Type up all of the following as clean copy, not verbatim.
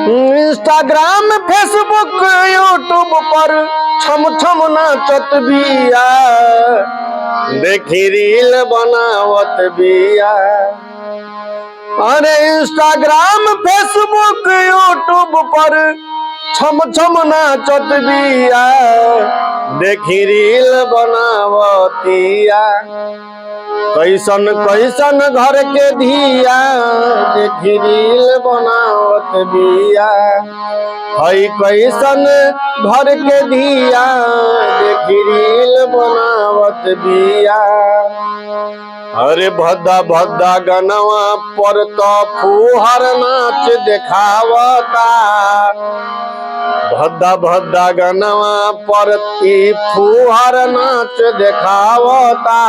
Instagram Facebook YouTube पर छम छम नाचत बिया, देखी रील बनावत बिया। अरे इंस्टाग्राम फेसबुक यूट्यूब पर छम छम नाचत बिया, देखी रील बनावतिया। कैसन कैसन घर के धिया, देखी रील बनावत बिया। हई कैसन घर के धिया, देखी रील बनावत बिया। अरे भद्दा भद्दा गनवा पर तो फुहर नाच देखावता, भद्दा भद्दा गनवा पर फुहर नाच देखावता।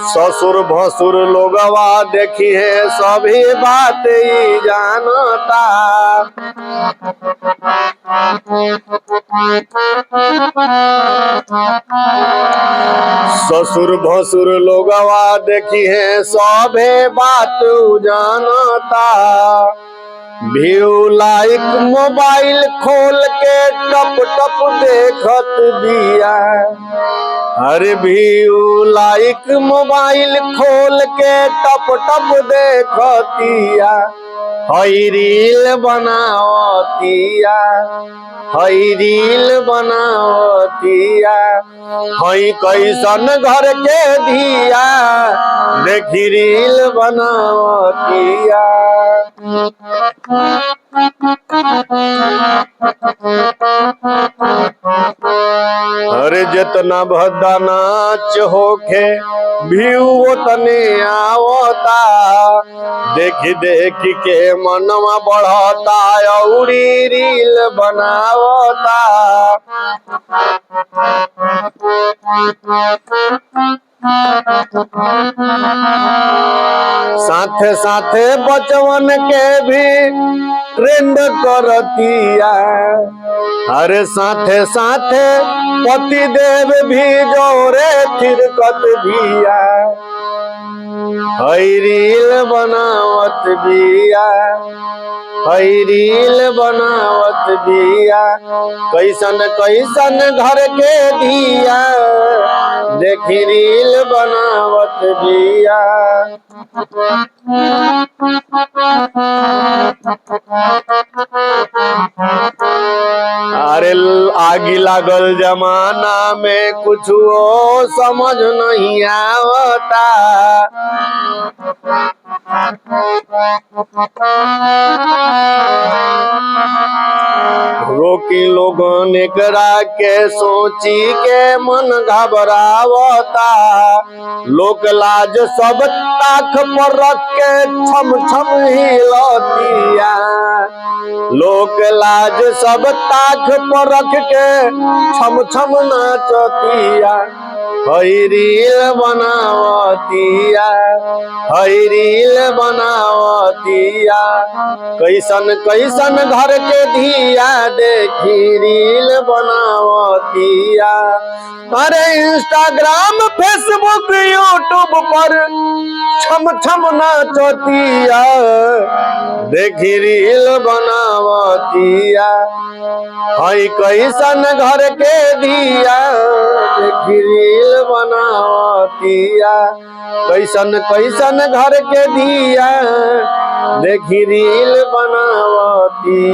ससुर भसुर लोगवा देखी है सभी बात ही जानता। ससुर भसुर लोगवा देखी है सभी बात जानता। व्यू लाइक मोबाइल खोल के टप टप देखत बिया। अरे व्यू लाइक मोबाइल खोल के टप टप देखतिया। हई रील बनावतिया, हई रील बनावतिया। हई कैसन घर के धिया, देखी रील बनावतिया। अरे जितना भद्दा नाच होखे व्यू उतने आवता। देखी देखी के मनवा बढ़ता औरी रील बनावता। साथे साथे बचवन के भी ट्रेंड करतिया। अरे साथे साथे पति देव भी जोरे थिरकत बिया। हई रील बनावत बिया, हई रील बनावत बिया। कैसन कैसन घर के धिया, देखी रील बनावत बिया। अरे आगी लागल जमाना में कुछ वो समझ नहीं आवता। रोकी लोगन एकरा के सोची के मन घबरावता। लोक लाज सब ताख पर रख के छम छम हिलतिया। लोक लाज सब ताख पर रख के छम छम नाचतिया। हई रील बनावतिया, हई रील बनावतिया। कैसन कैसन घर के धिया, देखी रील बनावतिया। अरे इंस्टाग्राम फेसबुक यूट्यूब पर छम छम नाचतिया, देखी रील बनावतिया। हई कैसन घर के धिया, देखी रील बनावतिया। कैसन कैसन घर के धिया, देखी रील बनावतिया।